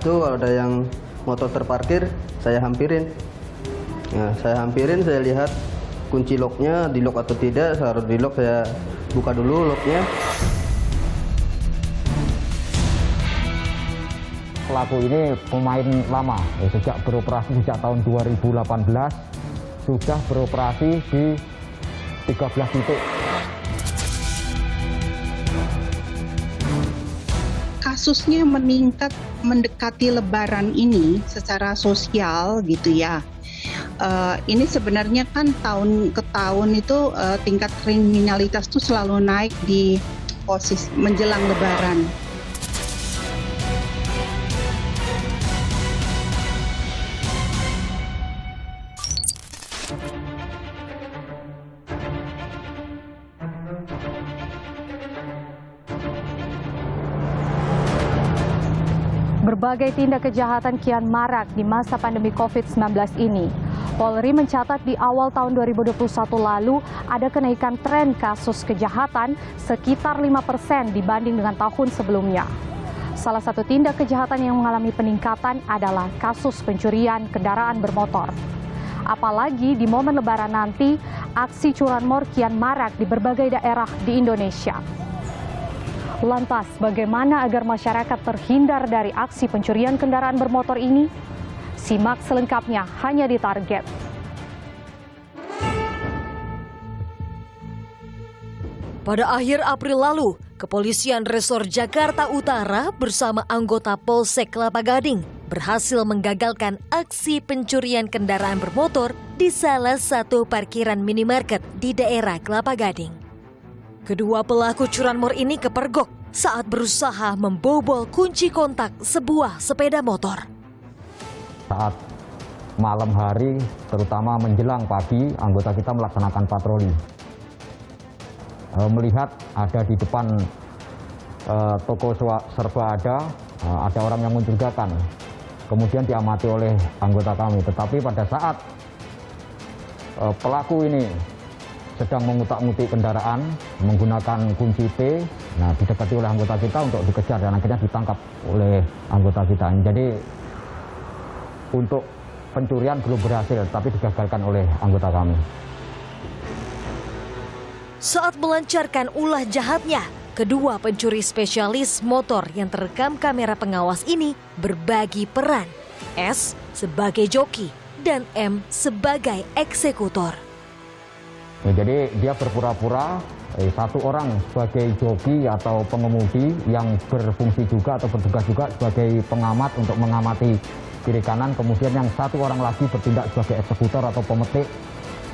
itu kalau ada yang motor terparkir, saya hampirin. Nah, saya lihat kunci locknya di lock atau tidak. Seharusnya di lock, saya buka dulu locknya. Pelaku ini pemain lama, sejak beroperasi sejak tahun 2018, sudah beroperasi di 13 titik. Kasusnya meningkat mendekati Lebaran ini secara sosial gitu ya. Ini sebenarnya kan tahun ke tahun itu tingkat kriminalitas tuh selalu naik di posisi menjelang Lebaran. Berbagai tindak kejahatan kian marak di masa pandemi COVID-19 ini. Polri mencatat di awal tahun 2021 lalu ada kenaikan tren kasus kejahatan sekitar 5% dibanding dengan tahun sebelumnya. Salah satu tindak kejahatan yang mengalami peningkatan adalah kasus pencurian kendaraan bermotor. Apalagi di momen Lebaran nanti, aksi curanmor kian marak di berbagai daerah di Indonesia. Lantas, bagaimana agar masyarakat terhindar dari aksi pencurian kendaraan bermotor ini? Simak selengkapnya hanya di Target. Pada akhir April lalu, Kepolisian Resor Jakarta Utara bersama anggota Polsek Kelapa Gading berhasil menggagalkan aksi pencurian kendaraan bermotor di salah satu parkiran minimarket di daerah Kelapa Gading. Kedua pelaku curanmor ini kepergok saat berusaha membobol kunci kontak sebuah sepeda motor. Saat malam hari, terutama menjelang pagi, anggota kita melaksanakan patroli. Melihat ada di depan toko serba ada orang yang mencurigakan. Kemudian diamati oleh anggota kami. Tetapi pada saat pelaku ini sedang mengutak-ngutik kendaraan menggunakan kunci T, nah didekati oleh anggota kita untuk dikejar dan akhirnya ditangkap oleh anggota kita. Jadi untuk pencurian belum berhasil, tapi digagalkan oleh anggota kami. Saat melancarkan ulah jahatnya, kedua pencuri spesialis motor yang terekam kamera pengawas ini berbagi peran. S sebagai joki dan M sebagai eksekutor. Ya, jadi dia berpura-pura satu orang sebagai joki atau pengemudi yang berfungsi juga atau bertugas juga sebagai pengamat untuk mengamati kiri kanan. Kemudian yang satu orang lagi bertindak sebagai eksekutor atau pemetik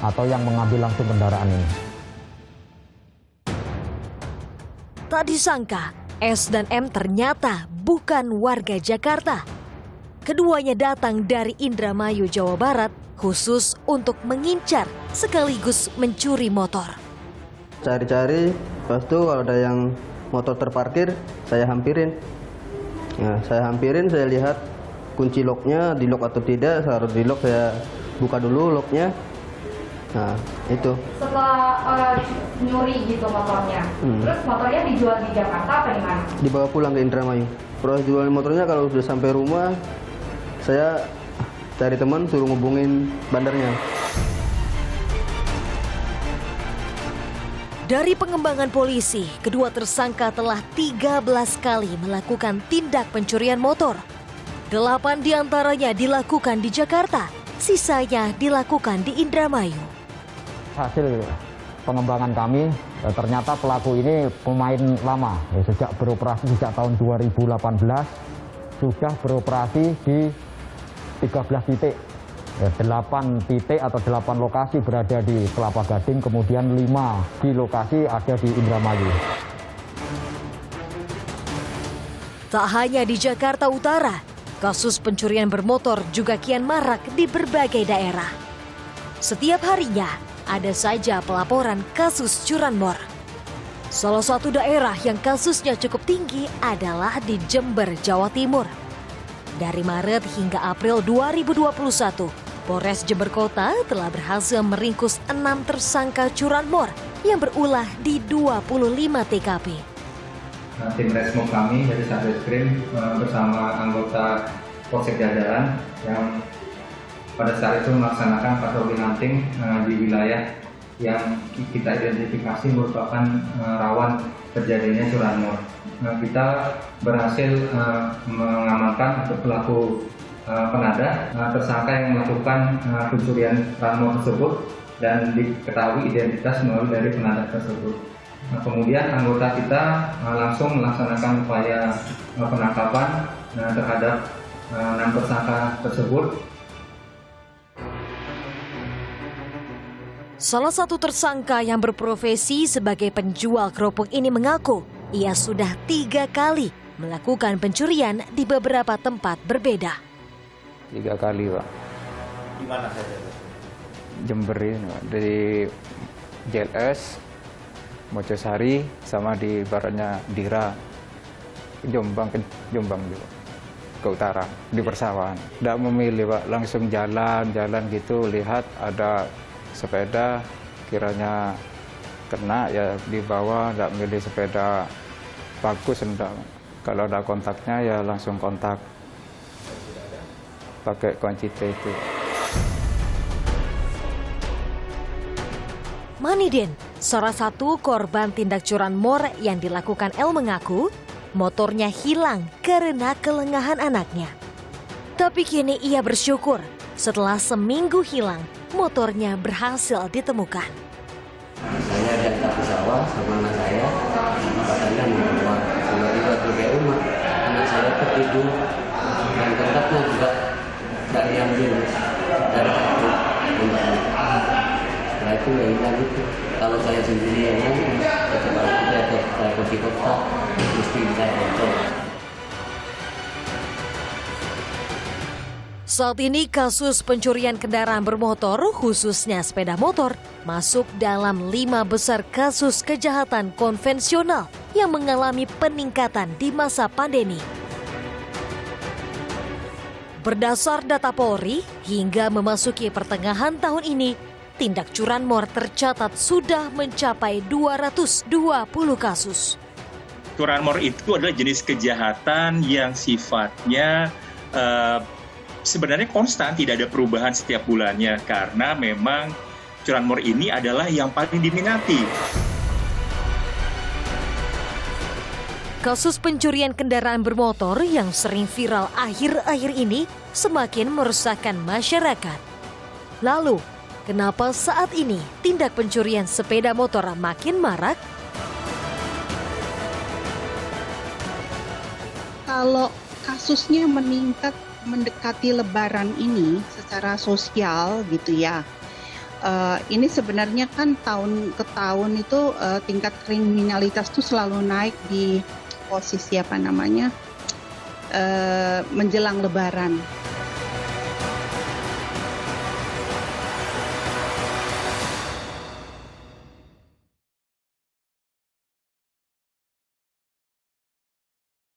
atau yang mengambil langsung kendaraan ini. Tak disangka, S dan M ternyata bukan warga Jakarta. Keduanya datang dari Indramayu, Jawa Barat, khusus untuk mengincar sekaligus mencuri motor. Cari-cari, pas itu kalau ada yang motor terparkir, saya hampirin. Nah, saya lihat kunci locknya di lock atau tidak. Seharusnya di lock, saya buka dulu locknya. Nah, itu. Setelah nyuri gitu motornya, terus motornya dijual di Jakarta apa di mana? Dibawa pulang ke Indramayu. Proses jual motornya kalau sudah sampai rumah, saya cari teman suruh ngubungin bandarnya. Dari pengembangan polisi, kedua tersangka telah 13 kali melakukan tindak pencurian motor. 8 diantaranya dilakukan di Jakarta, sisanya dilakukan di Indramayu. Hasil pengembangan kami, ternyata pelaku ini pemain lama, sejak beroperasi sejak tahun 2018, sudah beroperasi di 13 titik. 8 titik atau 8 lokasi berada di Kelapa Gading, kemudian 5 di lokasi ada di Indramayu. Tak hanya di Jakarta Utara, kasus pencurian bermotor juga kian marak di berbagai daerah. Setiap harinya ada saja pelaporan kasus curanmor. Salah satu daerah yang kasusnya cukup tinggi adalah di Jember, Jawa Timur. Dari Maret hingga April 2021, Polres Jember Kota telah berhasil meringkus 6 tersangka curanmor yang berulah di 25 TKP. tim Resmob kami dari Satreskrim bersama anggota Polsek Jajaran yang pada saat itu melaksanakan patroli hunting di wilayah yang kita identifikasi merupakan rawan terjadinya curanmor. Kita berhasil mengamankan untuk pelaku penada, tersangka yang melakukan pencurian curanmor tersebut dan diketahui identitas melalui dari penada tersebut. Kemudian anggota kita langsung melaksanakan upaya penangkapan terhadap 6 tersangka tersebut. Salah satu tersangka yang berprofesi sebagai penjual kerupuk ini mengaku ia sudah 3 kali melakukan pencurian di beberapa tempat berbeda. 3 kali, Pak. Di mana saja? Jember ini, Pak. Dari JLS, Mojosari, sama di baratnya Dira, Jombang juga, ke utara, di persawahan. Tidak memilih, Pak, langsung jalan gitu, lihat ada sepeda, kiranya kena ya dibawa, tidak milih sepeda bagus, enggak. Kalau ada kontaknya ya langsung kontak, pakai kunci T itu. Manidin, salah satu korban tindak curanmor yang dilakukan L mengaku motornya hilang karena kelengahan anaknya. Tapi kini ia bersyukur setelah seminggu hilang, motornya berhasil ditemukan. Saya diantar ke sawah sama anak saya, katanya mau keluar. Tiba-tiba di rumah, anak saya tertidur dan kontaknya juga tidak diambil dari kartu. Setelah itu ya hilang itu. Kalau saya sendiri yang coba saya pergi kota, mesti saya kontrol. Saat ini kasus pencurian kendaraan bermotor, khususnya sepeda motor, masuk dalam 5 besar kasus kejahatan konvensional yang mengalami peningkatan di masa pandemi. Berdasar data Polri, hingga memasuki pertengahan tahun ini, tindak curanmor tercatat sudah mencapai 220 kasus. Curanmor itu adalah jenis kejahatan yang sifatnya sebenarnya konstan, tidak ada perubahan setiap bulannya karena memang curanmor ini adalah yang paling diminati. Kasus pencurian kendaraan bermotor yang sering viral akhir-akhir ini semakin meresahkan masyarakat. Lalu, kenapa saat ini tindak pencurian sepeda motor makin marak? Kalau kasusnya meningkat mendekati Lebaran ini secara sosial gitu ya. Ini sebenarnya kan tahun ke tahun itu tingkat kriminalitas itu selalu naik di posisi menjelang Lebaran.